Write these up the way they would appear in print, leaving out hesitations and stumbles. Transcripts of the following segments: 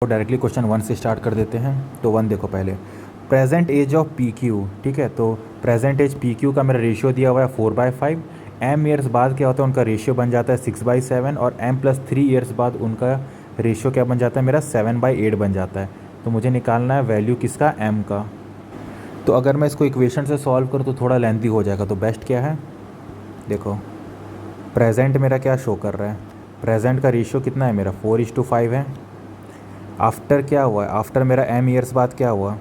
तो directly question 1 से start कर देते हैं। तो 1 देखो पहले, present age of P Q, ठीक है। तो प्रेजेंट एज पी क्यू का मेरा रेशियो दिया हुआ है 4/5। एम ईयर्स बाद क्या होता है, उनका रेशियो बन जाता है 6/7, और एम प्लस 3 ईयर्स बाद उनका रेशियो क्या बन जाता है, मेरा 7/8 बन जाता है। तो मुझे निकालना है वैल्यू किसका, एम का। तो अगर मैं इसको इक्वेशन से सॉल्व करूँ तो थोड़ा लेंथी हो जाएगा। तो बेस्ट क्या है, देखो प्रेजेंट मेरा क्या शो कर रहा है, प्रेजेंट का रेशियो कितना है मेरा 4:5 है। आफ्टर क्या हुआ है, आफ्टर मेरा एम ईयर्स बाद क्या हुआ,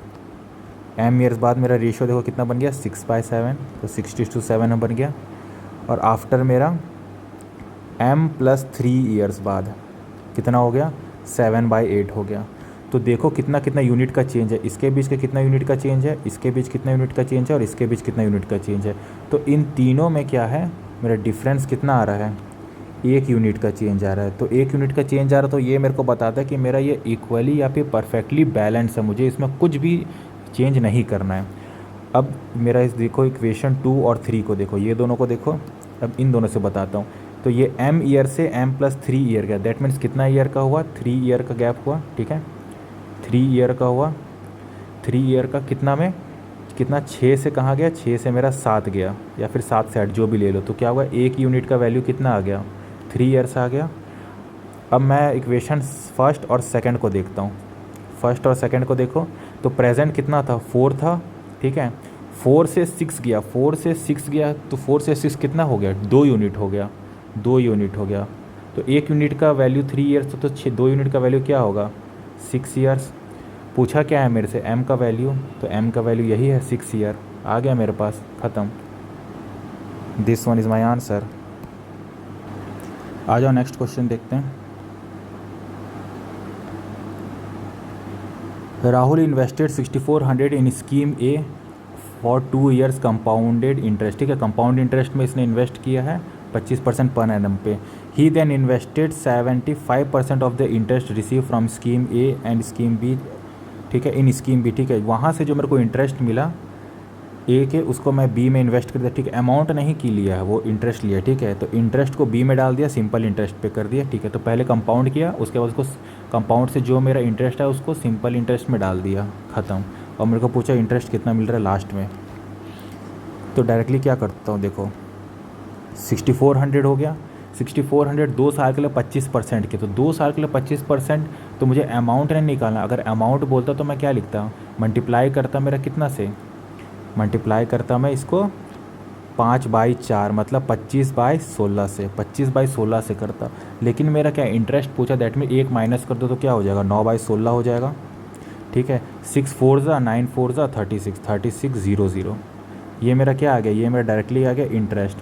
एम ईयर्स बाद मेरा रेशियो देखो कितना बन गया 6/7, तो 6:7 बन गया। और आफ्टर मेरा एम प्लस 3 ईयर्स बाद कितना हो गया, 7/8 हो गया। तो देखो कितना कितना यूनिट का चेंज है, इसके बीच के कितना यूनिट का चेंज है, इसके बीच कितना यूनिट का चेंज है, और इसके बीच कितना यूनिट का चेंज है। तो इन तीनों में क्या है, मेरा डिफरेंस कितना आ रहा है, 1 यूनिट का चेंज आ रहा है। तो 1 यूनिट का चेंज आ रहा है, तो ये मेरे को बताता है कि मेरा ये इक्वली या फिर परफेक्टली बैलेंस है, मुझे इसमें कुछ भी चेंज नहीं करना है। अब मेरा इस देखो इक्वेशन 2 और 3 को देखो, ये दोनों को देखो। अब इन दोनों से बताता हूँ। तो ये एम ईयर से एम प्लस 3 ईयर का, दैट मीन्स कितना ईयर का हुआ, 3 ईयर का गैप हुआ, ठीक है। 3 ईयर का हुआ, 3 ईयर का कितना में कितना, 6 से कहाँ गया, 6 से मेरा 7 गया, या फिर 7 से 8 जो भी ले लो। तो क्या हुआ, 1 यूनिट का वैल्यू कितना आ गया, 3 ईयर्स आ गया। अब मैं इक्वेशन फर्स्ट और सेकंड को देखता हूँ। फर्स्ट और सेकंड को देखो, तो प्रेजेंट कितना था, 4 था, ठीक है। 4 से 6 गया, 4 से 6 गया, तो 4 से 6 कितना हो गया, 2 यूनिट हो गया, 2 यूनिट हो गया। तो 1 यूनिट का वैल्यू 3 ईयर्स, तो 2 यूनिट का वैल्यू क्या होगा, 6 ईयर्स। पूछा क्या है मेरे से, एम का वैल्यू, तो एम का वैल्यू यही है 6 ईयर, आ गया मेरे पास, ख़त्म। This one is my answer. आ जाओ नेक्स्ट क्वेश्चन देखते हैं। Rahul invested 6400 in scheme A for 2 years compounded interest, ठीक है। कंपाउंड इंटरेस्ट में इसने इन्वेस्ट किया है 25% पर एनम पे। He then invested 75% of the interest receive from scheme A and scheme B, ठीक है, इन स्कीम बी, ठीक है। वहाँ से जो मेरे को इंटरेस्ट मिला ए के, उसको मैं बी में इन्वेस्ट कर दिया, ठीक है। अमाउंट नहीं की लिया है, वो इंटरेस्ट लिया, ठीक है। तो इंटरेस्ट को बी में डाल दिया, सिंपल इंटरेस्ट पे कर दिया, ठीक है। तो पहले कंपाउंड किया, उसके बाद उसको कंपाउंड से जो मेरा इंटरेस्ट है उसको सिंपल इंटरेस्ट में डाल दिया, ख़त्म। और मेरे को पूछा इंटरेस्ट कितना मिल रहा है लास्ट में। तो डायरेक्टली क्या करता हूँ, देखो 6400 हो गया, 6400 2 साल के लिए 25% के, तो 2 साल के लिए 25%, तो मुझे अमाउंट नहीं निकालना। अगर अमाउंट बोलता तो मैं क्या लिखता, मल्टीप्लाई करता मेरा कितना से, मल्टीप्लाई करता मैं इसको 5/4, मतलब 25/16 से, 25/16 से करता। लेकिन मेरा क्या इंटरेस्ट पूछा, दैट में 1 माइनस कर दो तो क्या हो जाएगा, 9/16 हो जाएगा, ठीक है। 6 4 ज़ा 9 4 ज़ा 36, 3600। ये मेरा क्या आ गया, ये मेरा डायरेक्टली आ गया इंटरेस्ट।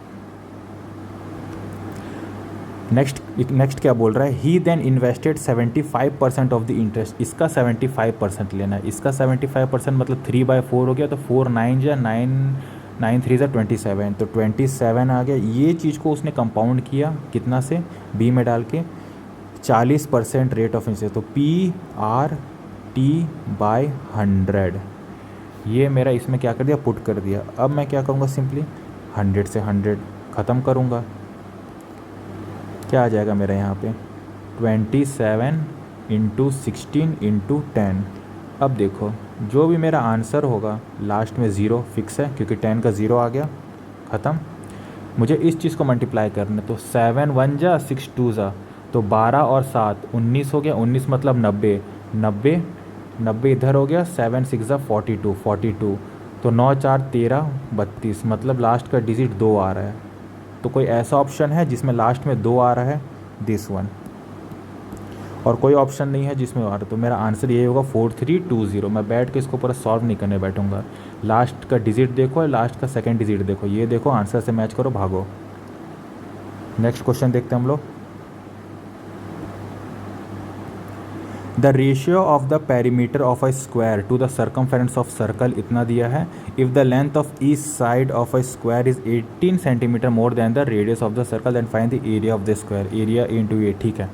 नेक्स्ट क्या बोल रहा है, he then invested 75% of the interest, इसका 75% लेना है। इसका 75% मतलब 3/4 हो गया, तो 4 9 जा 9 9 3 जा 27, तो 27 आ गया। ये चीज़ को उसने कंपाउंड किया कितना से, बी में डाल के 40% रेट ऑफ इंटरेस्ट, तो PRT/100। ये मेरा इसमें क्या कर दिया, पुट कर दिया। अब मैं क्या करूँगा, सिंपली 100 से 100 ख़त्म करूँगा। क्या आ जाएगा मेरा यहाँ पे 27 × 16 × 10। अब देखो जो भी मेरा आंसर होगा लास्ट में 0 फिक्स है, क्योंकि 10 का 0 आ गया, ख़त्म। मुझे इस चीज़ को मल्टीप्लाई करना, तो 7 1 जा 6 2 जा, तो 12 और 7 19 हो गया, 19 मतलब 90 90 90 इधर हो गया, 7 6 जा 42 42, तो 9 4 13 32, मतलब लास्ट का डिजिट 2 आ रहा है। तो कोई ऐसा ऑप्शन है जिसमें लास्ट में 2 आ रहा है, दिस वन, और कोई ऑप्शन नहीं है जिसमें आ रहा है। तो मेरा आंसर ये होगा 4320। मैं बैठ के इसको पूरा सॉल्व नहीं करने बैठूंगा। लास्ट का डिजिट देखो, लास्ट का सेकंड डिजिट देखो, ये देखो, आंसर से मैच करो, भागो। नेक्स्ट क्वेश्चन देखते हैं हम लोग। The ratio of the perimeter of a square to the circumference of circle इतना दिया है। If the length of each side of a square is 18 centimetre more than the radius of the circle, then find the area of the square, area into a, ठीक है।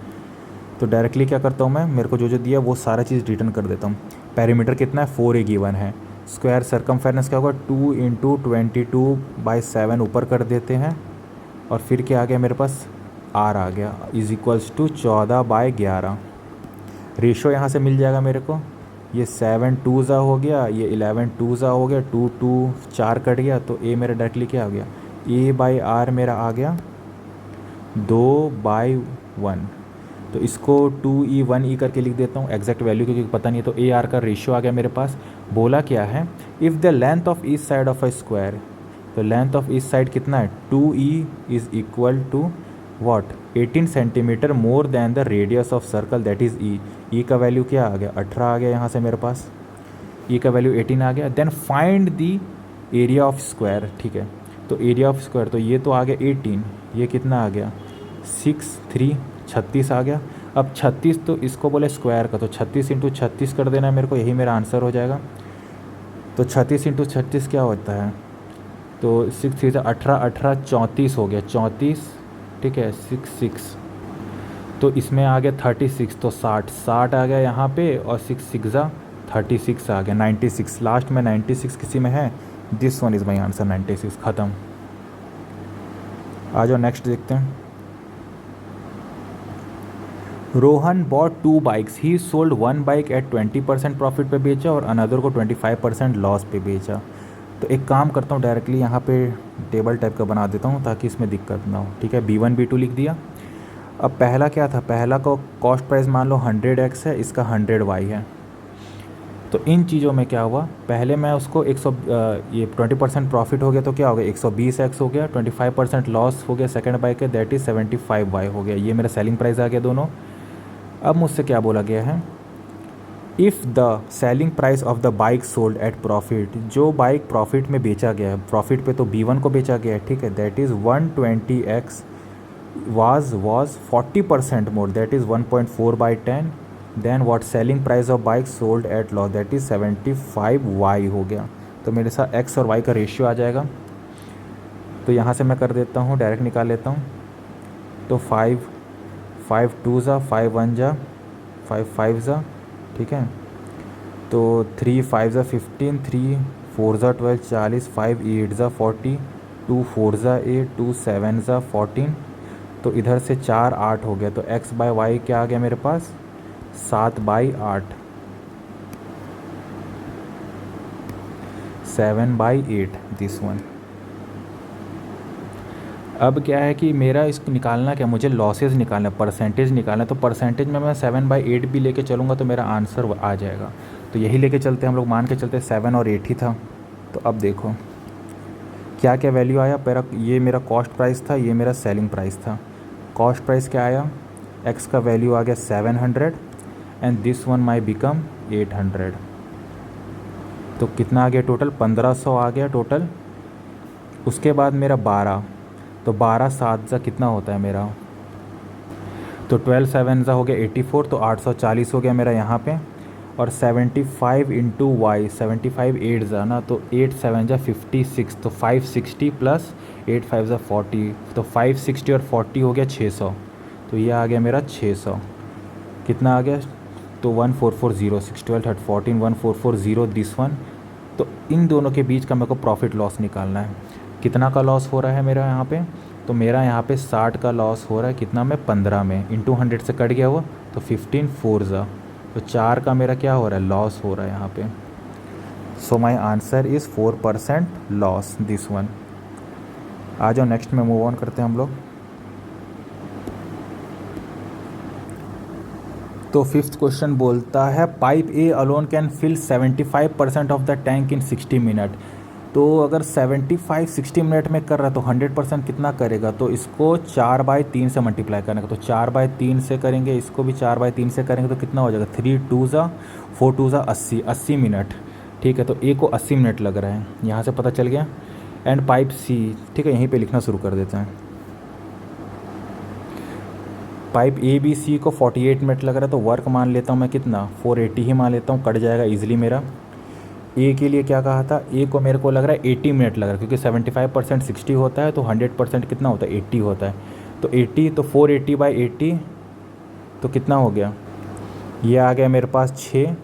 तो directly क्या करता हूँ मैं, मेरे को जो जो दिया वो सारा चीज़ रिटर्न कर देता हूँ। पेरीमीटर कितना है, 4A गिवन है। स्क्वायर सर्कमफेरेंस क्या होगा, 2 × 22/7 ऊपर कर देते हैं, और फिर क्या आ गया मेरे पास, R आ गया, इज इक्वल्स टू 14/11। रेशो यहाँ से मिल जाएगा मेरे को, ये 7 2 ज़ा हो गया, ये 11 2 ज़ा हो गया, 2 2 4 कट गया, तो ए मेरा डायरेक्टली क्या आ गया, ए बाई आर मेरा आ गया 2/1। तो इसको 2e 1e करके लिख देता हूँ एग्जैक्ट वैल्यू, क्योंकि पता नहीं है। तो ए आर का रेशियो आ गया मेरे पास। बोला क्या है, if the length of each side of a square, तो लेंथ ऑफ ईच साइड कितना है, 2e is equal to what, 18 centimetre more than the radius of circle that is E. E का वैल्यू क्या आ गया, 18 आ गया यहाँ से मेरे पास, ई का वैल्यू 18 आ गया। Then find the area of square, ठीक है। तो एरिया ऑफ स्क्वायर, तो ये तो आ गया 18, ये कितना आ गया 6 3 36 आ गया। अब 36 तो इसको बोले स्क्वायर का, तो 36 इंटू 36 कर देना है मेरे को, यही मेरा आंसर हो जाएगा। तो 36 इंटू 36 क्या होता है, तो 6 3 18 18 34 हो गया, 34, ठीक है, 6 6, तो इसमें आ गया 36, तो 60 60 आ गया यहाँ पे, और 6 6 36 आ गया, 96 लास्ट में 96 किसी में है। This one is my answer, 96 ख़त्म। आ जाओ नेक्स्ट देखते हैं। Rohan bought 2 bikes, he sold 1 bike at 20% profit पे बेचा और अनदर को 25% लॉस पे बेचा। तो एक काम करता हूँ, डायरेक्टली यहाँ पे टेबल टाइप का बना देता हूँ ताकि इसमें दिक्कत ना हो, ठीक है। B1 B2 लिख दिया। अब पहला क्या था, पहला को कॉस्ट प्राइस मान लो 100x है, इसका 100y है। तो इन चीज़ों में क्या हुआ, पहले मैं उसको 20% प्रॉफिट हो गया तो क्या हो गया 120x हो गया, 25% लॉस हो गया सेकंड बाइक के, दैट इज़ 75y हो गया। ये मेरा सेलिंग प्राइस आ गया दोनों। अब मुझसे क्या बोला गया है, if the selling price of the bike sold eight profit, जो बाइक प्रॉफिट में बेचा गया है, प्रॉफिट पे तो B1 को बेचा गया है, ठीक है, that is 120x was 40% more, that is 1.4/10, then what selling price of bike sold at loss, that is 75y हो गया। तो मेरे साथ x और y का रेशियो आ जाएगा। तो यहाँ से मैं कर देता हूँ, डायरेक्ट निकाल लेता हूँ। तो 5 5 2 ज़ा, 5 1 ज़ा, 5 5 ज़ा, ठीक है। तो 3 5 ज़ा 15, 3 4 ज़ा 12 40, 5 8 ज़ा 40, 2 4 ज़ा 8, 2 7 ज़ा 14। तो इधर से 4 8 हो गया, तो x बाय वाई क्या आ गया मेरे पास, 7/8, 7/8 दिस वन। अब क्या है कि मेरा इसको निकालना क्या, मुझे लॉसेस निकालना, परसेंटेज निकालना। तो परसेंटेज में मैं 7/8 भी लेके चलूँगा तो मेरा आंसर आ जाएगा। तो यही लेके चलते हैं हम लोग, मान के चलते 7 और 8 ही था। तो अब देखो क्या क्या वैल्यू आया, ये मेरा कॉस्ट प्राइस था, ये मेरा सेलिंग प्राइस था। कॉस्ट प्राइस क्या आया, x का वैल्यू आ गया 700 and this one my become 800। तो कितना आ गया टोटल, 1500 आ गया टोटल। उसके बाद मेरा 12, तो 12 7 ज़ा कितना होता है मेरा, तो 12 7 ज़ा हो गया 84, तो 840 हो गया मेरा यहाँ पे। और 75 इंटू वाई, 75 8 ज़ा ना, तो 8 7 ज़ा 56, तो 560 प्लस 8 5 ज़ा 40, तो 560 और 40 हो गया 600। तो ये आ गया मेरा 600, कितना आ गया, तो 1440, 6 12 13 14, 1440 दिस वन। तो इन दोनों के बीच का मेरे को प्रॉफिट लॉस निकालना है। कितना का लॉस हो रहा है मेरा यहाँ पे, तो मेरा यहाँ पे 60 का लॉस हो रहा है, कितना में 15 में, इंटू 100 से कट गया हुआ, तो 15 4 ज़ा, तो 4 का मेरा क्या हो रहा है, लॉस हो रहा है यहाँ पे। So my answer is 4% loss this one. आ जाओ नेक्स्ट में मूव ऑन करते हैं हम लोग। तो फिफ्थ क्वेश्चन बोलता है, pipe A alone can fill 75% of the tank in 60 minute. तो अगर 75 60 मिनट में कर रहा है तो 100% कितना करेगा, तो इसको 4/3 से मल्टीप्लाई करने का। तो 4/3 से करेंगे, इसको भी 4/3 से करेंगे, तो कितना हो जाएगा, 3 2 ज़ा 4 2 ज़ा 80, 80 मिनट, ठीक है। तो ए को 80 मिनट लग रहा है, यहाँ से पता चल गया। एंड पाइप सी, ठीक है, यहीं पे लिखना शुरू कर देते हैं। पाइप ए बी सी को 48 मिनट लग रहा है, तो वर्क मान लेता हूँ मैं कितना, 480 ही मान लेता हूँ, कट जाएगा ईजिली मेरा। ए के लिए क्या कहा था, ए को मेरे को लग रहा है 80 मिनट लग रहा है, क्योंकि 75% 60 होता है, तो 100% कितना होता है, 80 होता है। तो 80, तो 480/80, तो कितना हो गया, ये आ गया मेरे पास 6।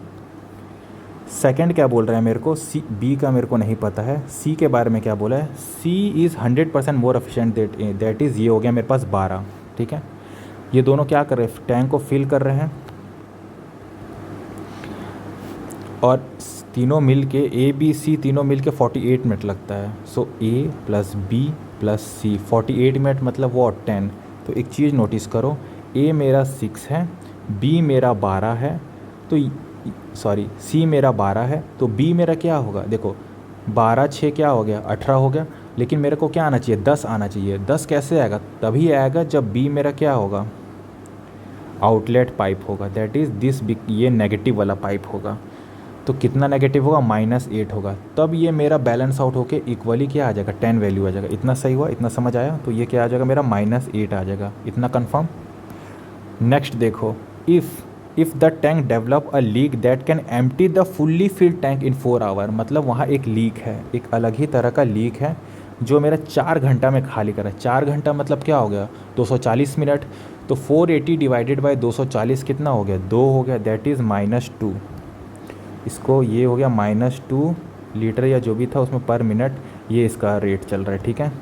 सेकंड क्या बोल रहा है मेरे को, सी, बी का मेरे को नहीं पता है। सी के बारे में क्या बोला है, C is 100% more efficient that is, ये हो गया मेरे पास 12, ठीक है। ये दोनों क्या कर रहे हैं, टैंक को फिल कर रहे हैं। और तीनों मिल के ए बी सी तीनों मिल के 48 मिनट लगता है। सो ए प्लस बी प्लस सी 48 मिनट मतलब वो 10। तो एक चीज़ नोटिस करो, ए मेरा 6 है, बी मेरा 12 है, तो सॉरी सी मेरा 12 है, तो बी मेरा क्या होगा, देखो 12 6 क्या हो गया 18 हो गया। लेकिन मेरे को क्या आना चाहिए 10 आना चाहिए। 10 कैसे आएगा, तभी आएगा जब बी मेरा क्या होगा आउटलेट पाइप होगा, दैट इज़ दिस बिग, ये नेगेटिव वाला पाइप होगा। तो कितना नेगेटिव होगा -8 होगा, तब ये मेरा बैलेंस आउट होके इक्वली क्या आ जाएगा 10 वैल्यू आ जाएगा। इतना सही हुआ, इतना समझ आया। तो ये क्या आ जाएगा मेरा -8 आ जाएगा, इतना कंफर्म। नेक्स्ट देखो, if the tank develop a leak that can empty the fully filled tank in 4 hour, मतलब वहाँ एक लीक है, एक अलग ही तरह का लीक है जो मेरा 4 घंटा में खाली करा। 4 घंटा मतलब क्या हो गया 240 मिनट। तो 480 डिवाइडेड बाई 240 कितना हो गया 2 हो गया, दैट इज़ -2। इसको ये हो गया -2 लीटर या जो भी था उसमें पर मिनट, ये इसका रेट चल रहा है, ठीक है।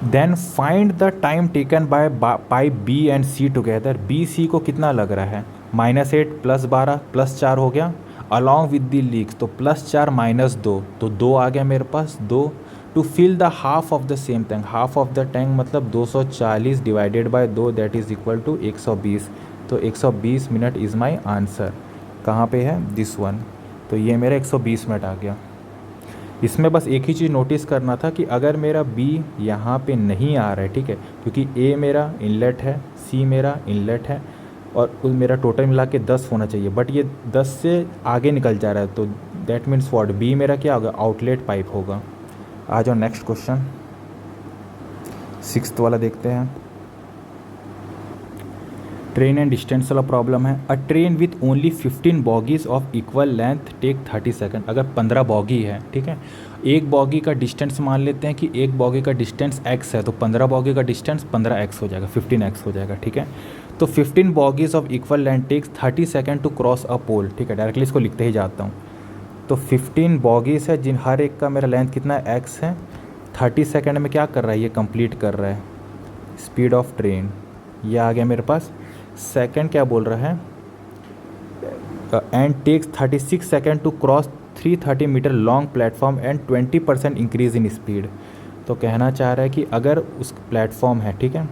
Then find the time taken by pipe B and C together. B C को कितना लग रहा है -8 + 12 + 4 हो गया, अलॉन्ग विद द लीक्स, तो +4 -2, तो 2 आ गया मेरे पास 2। To fill the half of the same tank, half of the tank मतलब 240 divided by 2 that is equal to 120। तो 120 मिनट इज़ माई आंसर। कहाँ पे है दिस वन, तो ये मेरा 120 मिनट आ गया। इसमें बस एक ही चीज़ नोटिस करना था कि अगर मेरा बी यहाँ पे नहीं आ रहा है, ठीक है, क्योंकि ए मेरा इनलेट है, सी मेरा इनलेट है, और कुल मेरा टोटल मिला के 10 होना चाहिए, बट ये 10 से आगे निकल जा रहा है, तो दैट मीन्स व्हाट, बी मेरा क्या होगा आउटलेट पाइप होगा। आ जाओ नेक्स्ट क्वेश्चन, 6th वाला देखते हैं। ट्रेन एंड डिस्टेंस वाला प्रॉब्लम है। A train with only 15 bogies of equal length take 30 second. अगर 15 बॉगी है, ठीक है, एक बॉगी का डिस्टेंस मान लेते हैं कि एक बॉगी का डिस्टेंस x है, तो 15 बॉगी का डिस्टेंस 15x हो जाएगा, 15x हो जाएगा, ठीक है। तो 15 bogies of equal length takes 30 second to cross a pole, ठीक है, डायरेक्टली इसको लिखते ही जाता हूँ। तो 15 बॉगीज है जिन हर एक का मेरा लेंथ कितना x है, 30 सेकंड में क्या कर रहा है ये कंप्लीट कर रहा है स्पीड ऑफ ट्रेन, ये आ गया मेरे पास। सेकंड क्या बोल रहा है, and takes 36 second to cross 330 meter long platform and 20% increase in speed. तो कहना चाह रहा है कि अगर उस प्लेटफॉर्म है, ठीक है,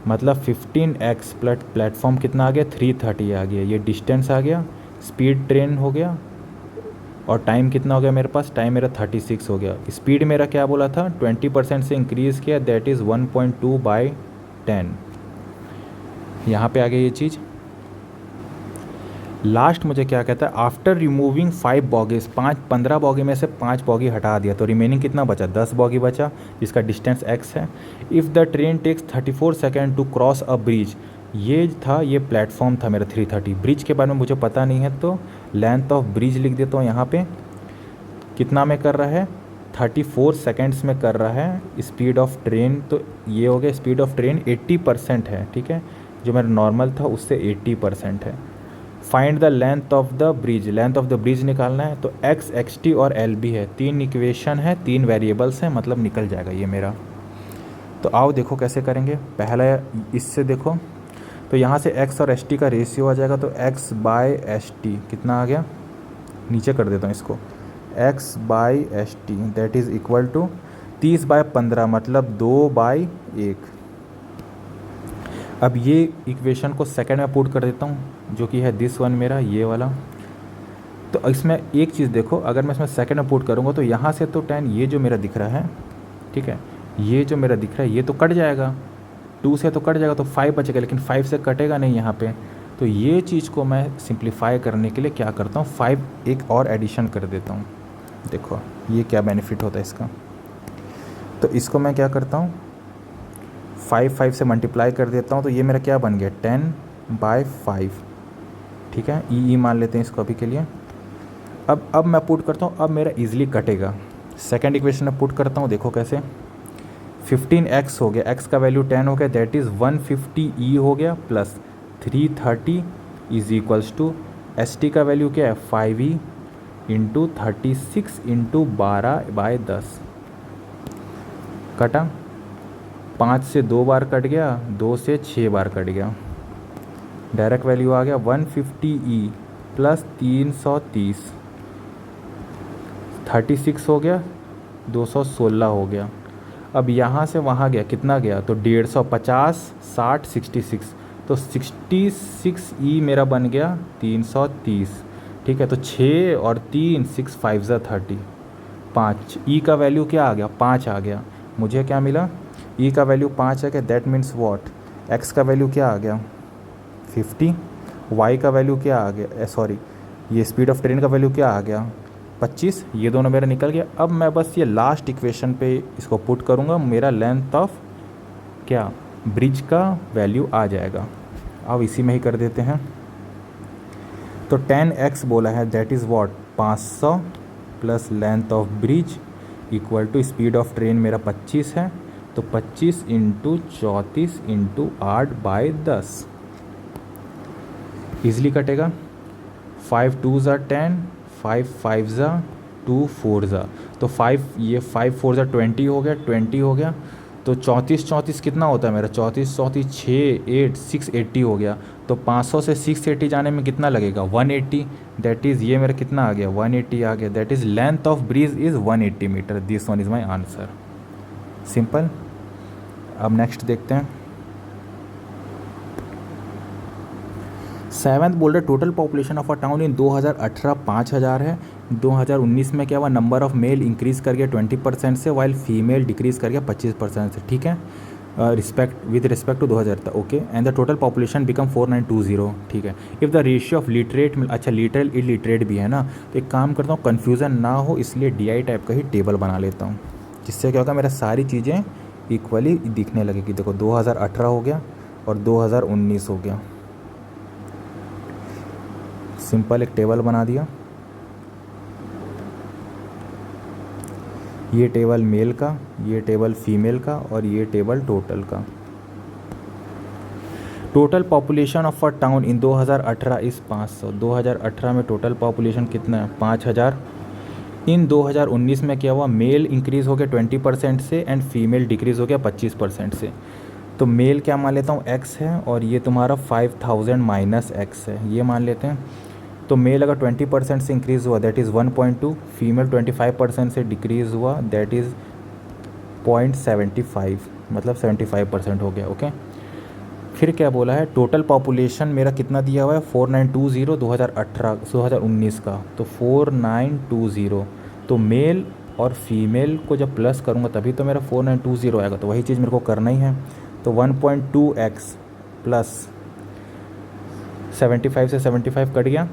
मतलब 15x प्लेटफॉर्म कितना आ गया 330 आ गया, ये डिस्टेंस आ गया, स्पीड ट्रेन हो गया, और टाइम कितना हो गया मेरे पास, टाइम मेरा 36 हो गया। स्पीड मेरा क्या बोला था 20% से इंक्रीज़ किया, दैट इज़ 1.2/10। यहाँ पे आ गया ये चीज़। लास्ट मुझे क्या कहता है, आफ्टर रिमूविंग 5 बॉगीज, 15 बॉगी में से 5 बॉगी हटा दिया, तो रिमेनिंग कितना बचा 10 बॉगी बचा, जिसका डिस्टेंस x है। If the train takes 34 second to cross a bridge, ये था, ये प्लेटफॉर्म था मेरा 330, ब्रिज के बारे में मुझे पता नहीं है, तो लेंथ ऑफ ब्रिज लिख देता हूँ यहाँ पे। कितना में कर रहा है 34 सेकेंड्स में कर रहा है स्पीड ऑफ ट्रेन, तो ये हो गया स्पीड ऑफ ट्रेन 80% है, ठीक है, जो मेरा नॉर्मल था उससे 80% है। Find the length of the bridge, length of the bridge निकालना है, तो x, xt और LB है, 3 इक्वेशन है, 3 वेरिएबल्स हैं, मतलब निकल जाएगा ये मेरा। तो आओ देखो कैसे करेंगे। पहला इससे देखो, तो यहाँ से x और st का रेशियो आ जाएगा, तो x/st कितना आ गया, नीचे कर देता हूँ इसको, x/st that is equal to 30/15 मतलब 2/1। अब ये इक्वेशन को सेकंड में पुट कर देता हूँ, जो कि है दिस वन मेरा, ये वाला। तो इसमें एक चीज़ देखो, अगर मैं इसमें सेकंड में पुट करूँगा तो यहाँ से तो 10 ये जो मेरा दिख रहा है, ठीक है, ये जो मेरा दिख रहा है ये तो कट जाएगा, 2 से तो कट जाएगा, तो 5 बचेगा, लेकिन 5 से कटेगा नहीं यहाँ पे। तो ये चीज़ को मैं सिंप्लीफाई करने के लिए क्या करता हूँ, 5 एक और एडिशन कर देता हूँ। देखो ये क्या बेनिफिट होता है इसका, तो इसको मैं क्या करता हूँ 5 से मल्टीप्लाई कर देता हूँ, तो ये मेरा क्या बन गया 10/5, ठीक है, ई मान लेते हैं इसको अभी के लिए। अब मैं पुट करता हूँ, अब मेरा ईजिली कटेगा। सेकंड इक्वेशन में पुट करता हूँ, देखो कैसे, 15x हो गया, x का वैल्यू 10 हो गया, दैट इज़ 150 हो गया, plus 330 is equals to st का वैल्यू क्या है 5e इंटू 36 इंटू 12/10। कटा, 5 से 2 बार कट गया, 2 से 6 बार कट गया, डायरेक्ट वैल्यू आ गया 150E प्लस 330, 36 हो गया, 216 हो गया। अब यहाँ से वहाँ गया, कितना गया, तो 150, 60, 66, तो 66E मेरा बन गया 330। ठीक है, तो 6 और 3, 6 5 ज़ा 30, 5। ई का वैल्यू क्या आ गया, 5 आ गया। मुझे क्या मिला, ई का वैल्यू 5 है। क्या दैट मीन्स वॉट, एक्स का वैल्यू क्या आ गया 50, वाई का वैल्यू क्या आ गया, सॉरी ये स्पीड ऑफ ट्रेन का वैल्यू क्या आ गया 25। ये दोनों मेरा निकल गया। अब मैं बस ये लास्ट इक्वेशन पे इसको पुट करूँगा, मेरा लेंथ ऑफ क्या ब्रिज का वैल्यू आ जाएगा। अब इसी में ही कर देते हैं। तो 10x बोला है, that is what 500 plus length of bridge equal to speed of train मेरा 25 है, तो 25 इंटू 34 इंटू 8/10 ईजिली कटेगा। 5 2 ज़ा 10, 5 5 ज़ा 2 4 ज़ा, तो 5 ये 5 4 ज़ा 20 हो गया, 20 हो गया। तो 34 34 कितना होता है मेरा, 34 34 6 8 680 हो गया। तो 500 से 680 जाने में कितना लगेगा 180, दैट इज़ ये मेरा कितना आ गया 180 आ गया। That is length of bridge is 180 meter. This one is my answer, simple. अब नेक्स्ट देखते हैं। 7th बोल रहे total population of a town in 2018 5000 है। 2019 में क्या हुआ, नंबर ऑफ मेल इंक्रीज़ कर गया 20% से, वाइल फीमेल डिक्रीज़ कर गया 25% से। ठीक है, with respect to 2000 okay. And the total population become 4920। ठीक है, if the ratio of literate, अच्छा लिटरल इलिटरेट भी है ना, तो एक काम करता हूँ कन्फ्यूज़न ना हो इसलिए DI टाइप का ही टेबल बना लेता हूँ, जिससे क्या होगा मेरा सारी चीज़ें इक्वली दिखने लगेगी। देखो 2018 हो गया और 2019 हो गया, सिंपल एक टेबल बना दिया। ये टेबल मेल का, ये टेबल फीमेल का और ये टेबल टोटल का। Total population of a town in 2018 is 500। 2018 में टोटल पॉपुलेशन कितना है 5000। इन 2019 में क्या हुआ, मेल इंक्रीज़ हो गया 20% से एंड फीमेल डिक्रीज़ हो गया 25% से। तो मेल क्या मान लेता हूँ x है और ये तुम्हारा 5000 माइनस x है, ये मान लेते हैं। तो मेल अगर 20% से इंक्रीज़ हुआ दैट इज़ 1.2, फीमेल 25% से डिक्रीज़ हुआ दैट इज़ 0.75, मतलब 75% हो गया। ओके, फिर क्या बोला है, टोटल पॉपुलेशन मेरा कितना दिया हुआ है 4920 2019 का, तो 4920। तो मेल और फीमेल को जब प्लस करूँगा तभी तो मेरा 4920 आएगा, तो वही चीज़ मेरे को करना ही है। तो 1.2x प्लस 75 से 75 कट गया,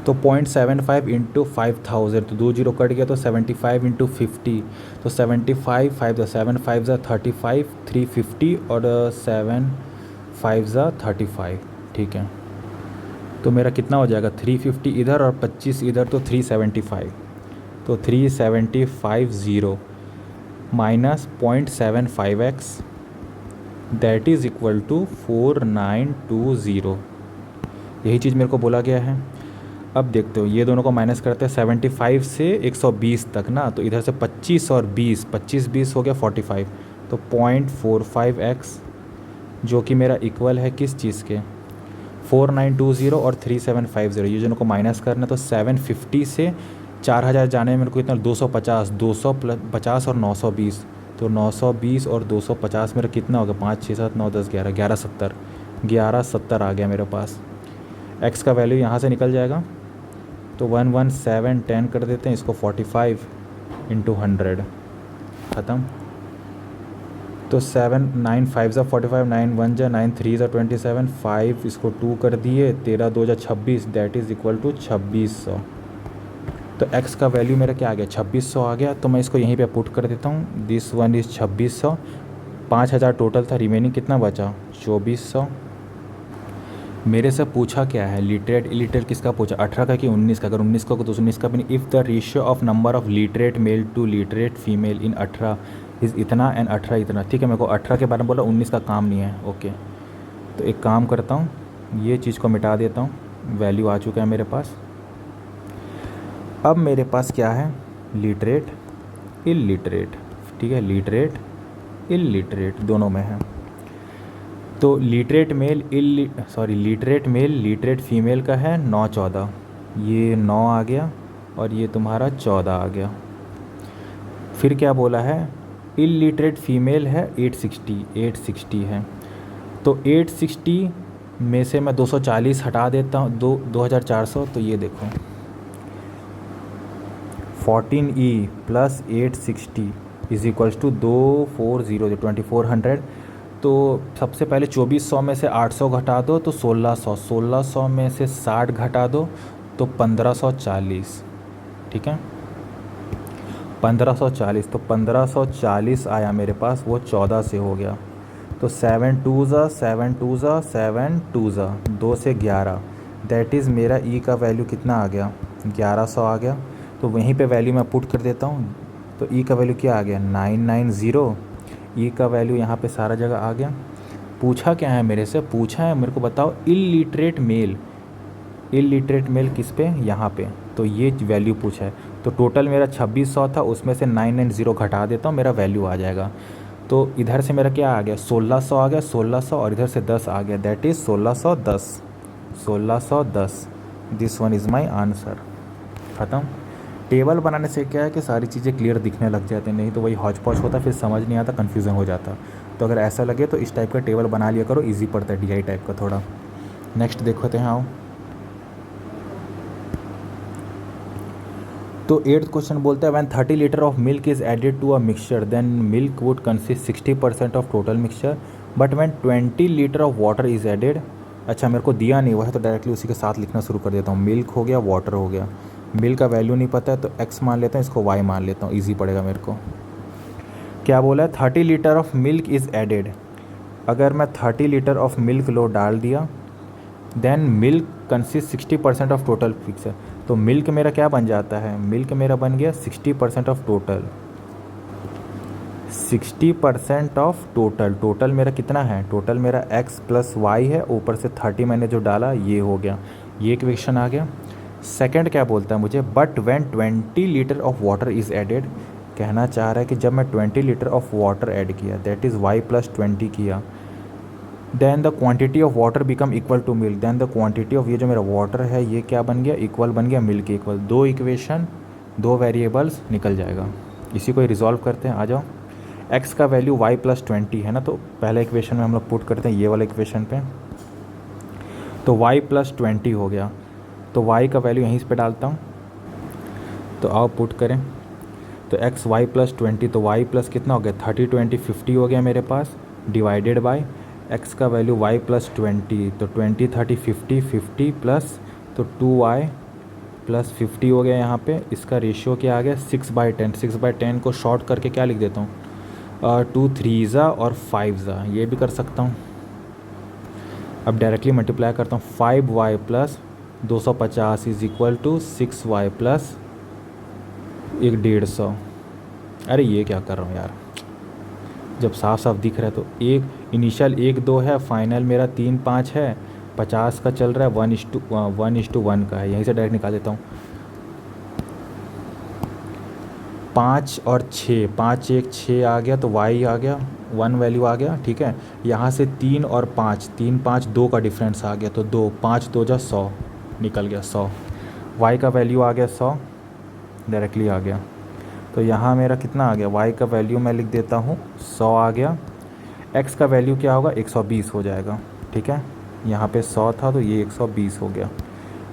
तो 0.75 इंटू 5000, तो 2 0 कट गया, तो 75 इंटू 50, तो 75 5 ज़ा 7 5 ज़ा 35, 350 और 7 5 ज़ा 35। ठीक है, तो मेरा कितना हो जाएगा 350 इधर और 25 इधर, तो 375। तो 3750 minus 0.75x that is equal to 4920। यही चीज़ मेरे को बोला गया है। अब देखते हो ये दोनों को माइनस करते हैं 75 से 120 तक ना, तो इधर से 25 और 20, 25 20 हो गया 45, तो 0.45x जो कि मेरा इक्वल है किस चीज़ के 4920 और 3750। ये दोनों को माइनस करना, तो 750 से 4000 जाने में मेरे को इतना 250, 200 प्लस 50 और 920, तो 920 और 250 मेरा कितना होगा 5 6 7 9 10 11 1170, 1170 आ गया मेरे पास। x का वैल्यू यहाँ से निकल जाएगा, तो 11710 कर देते हैं इसको, 45 इंटू 100 ख़त्म। तो 7 9 5 ज़ा 45, 9 1 ज़ा 9 3 ज़ा 27, 5 इसको 2 कर दिए, 13 2 ज़ा 26 दैट इज़ इक्वल टू 2600। तो x का वैल्यू मेरा क्या आ गया 2600 आ गया। तो मैं इसको यहीं पे पुट कर देता हूँ, दिस वन इज़ 2600। 5000 टोटल था, रिमेनिंग कितना बचा 2400। मेरे से पूछा क्या है, लिटरेट इलिटरेट किसका पूछा, 18 का कि 19 का। अगर 19 का तो 19 का भी नहीं। If the ratio of number of literate male to literate female in 18 is इतना एंड 18 इतना। ठीक है, मेरे को 18 के बारे में बोला, 19 का काम नहीं है। ओके, तो एक काम करता हूँ, ये चीज़ को मिटा देता हूँ, वैल्यू आ चुका है मेरे पास। अब मेरे पास क्या है, लिटरेट इलिटरेट। ठीक है, लिटरेट इलिटरेट दोनों में है। तो लीटरेट मेल लीटरेट फीमेल का है 9-14, ये 9 आ गया और ये तुम्हारा 14 आ गया। फिर क्या बोला है, इलिटरेट फीमेल है 860 है। तो 860 में से मैं 240 हटा देता हूँ, 2400, तो ये देखो 14E plus 860 is equals to 2400 2400। तो सबसे पहले 2400 में से 800 घटा दो तो 1600 में से 60 घटा दो तो 1540, ठीक है 1540। तो 1540 आया मेरे पास, वो 14 से हो गया। तो 7 2 2 से 11, दैट इज़ मेरा ई का वैल्यू कितना आ गया, 1100 आ गया। तो वहीं पे वैल्यू मैं पुट कर देता हूँ। तो ई का वैल्यू क्या आ गया 990। ई का वैल्यू यहाँ पे सारा जगह आ गया। पूछा क्या है मेरे से, पूछा है मेरे को बताओ इलिटरेट मेल किस पे, यहाँ पे। तो ये वैल्यू पूछा है। तो टोटल मेरा 2600 था, उसमें से 990 घटा देता हूँ, मेरा वैल्यू आ जाएगा। तो इधर से मेरा क्या आ गया 1600 आ गया, 1600 और इधर से 10 आ गया, that is 1610। This one is my answer. ख़त्म। टेबल बनाने से क्या है कि सारी चीज़ें क्लियर दिखने लग जाती हैं, नहीं तो वही हौच पौच होता, फिर समझ नहीं आता, कन्फ्यूज़न हो जाता। तो अगर ऐसा लगे तो इस टाइप का टेबल बना लिया करो, इजी पड़ता है DI टाइप का थोड़ा। नेक्स्ट देखते हैं, आओ। तो 8th क्वेश्चन बोलता है when 30 litre of milk is added to a mixture then milk would consist 60% of total mixture, but when 20 litre of water is added. अच्छा मेरे को दिया नहीं हुआ है तो डायरेक्टली उसी के साथ लिखना शुरू कर देता हूँ। मिल्क हो गया, वाटर हो गया, मिल्क का वैल्यू नहीं पता है तो x मान लेता हूँ, इसको y मान लेता हूँ, ईजी पड़ेगा मेरे को। क्या बोला है 30 litre of milk is added. अगर मैं 30 लीटर ऑफ मिल्क लो डाल दिया, then milk consist 60% of total mixture. तो मिल्क मेरा क्या बन जाता है, मिल्क मेरा बन गया 60% of total, 60% of total. Total मेरा कितना है, टोटल मेरा x प्लस वाई है, ऊपर से 30 मैंने जो डाला ये हो गया, ये इक्वेशन आ गया। सेकंड क्या बोलता है मुझे, but when 20 litre of water is added. कहना चाह रहा है कि जब मैं 20 लीटर ऑफ वाटर ऐड किया, दैट इज़ y प्लस 20 किया, then the quantity of water become equal to milk. Then the quantity of, ये जो मेरा वाटर है ये क्या बन गया, इक्वल बन गया मिल्क के इक्वल। 2 इक्वेशन 2 वेरिएबल्स निकल जाएगा। इसी को रिजॉल्व करते हैं, आ जाओ। x का वैल्यू y प्लस 20 है ना, तो पहले इक्वेशन में हम लोग पुट करते हैं ये वाला इक्वेशन पे। तो y प्लस 20 हो गया, तो y का वैल्यू यहीं पे डालता हूँ। तो आओ पुट करें। तो x y प्लस 20, तो y प्लस कितना हो गया 30 20 50 हो गया मेरे पास, डिवाइडेड बाय x का वैल्यू y प्लस 20, तो 20 30 50 50 प्लस, तो 2y प्लस 50 हो गया यहाँ पे। इसका रेशियो क्या आ गया 6/10। 6/10 को शॉर्ट करके क्या लिख देता हूँ 2 3 और 5 ये भी कर सकता हूँ। अब डायरेक्टली मल्टीप्लाई करता हूँ, 5y plus 250 is equal to 6y plus 150। अरे ये क्या कर रहा हूँ यार, जब साफ साफ दिख रहा है। तो एक इनिशियल 1 2 है, फाइनल मेरा 3 5 है, 50 का चल रहा है, 1:1 का है, यहीं से डायरेक्ट निकाल देता हूँ। 5 और 6, 5 1 6 आ गया, तो y आ गया 1 वैल्यू आ गया, ठीक है। यहाँ से 3 और 5, 3 5 2 का डिफरेंस आ गया, तो 2 5 2 जा 100 निकल गया 100। y का वैल्यू आ गया 100, डायरेक्टली आ गया। तो यहाँ मेरा कितना आ गया, y का वैल्यू मैं लिख देता हूँ 100 आ गया। x का वैल्यू क्या होगा 120 हो जाएगा, ठीक है। यहाँ पे 100 था तो ये 120 हो गया।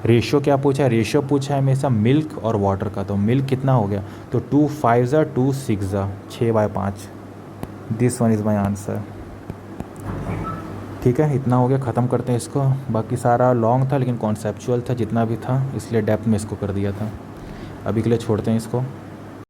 रेशियो क्या पूछा है, रेशियो पूछा है हमेशा मिल्क और वाटर का। तो मिल्क कितना हो गया, तो 2 5 2 6 6/5। This one is my answer, ठीक है। इतना हो गया, ख़त्म करते हैं इसको। बाकी सारा लॉन्ग था लेकिन कॉन्सेप्चुअल था जितना भी था, इसलिए डेप्थ में इसको कर दिया था। अभी के लिए छोड़ते हैं इसको।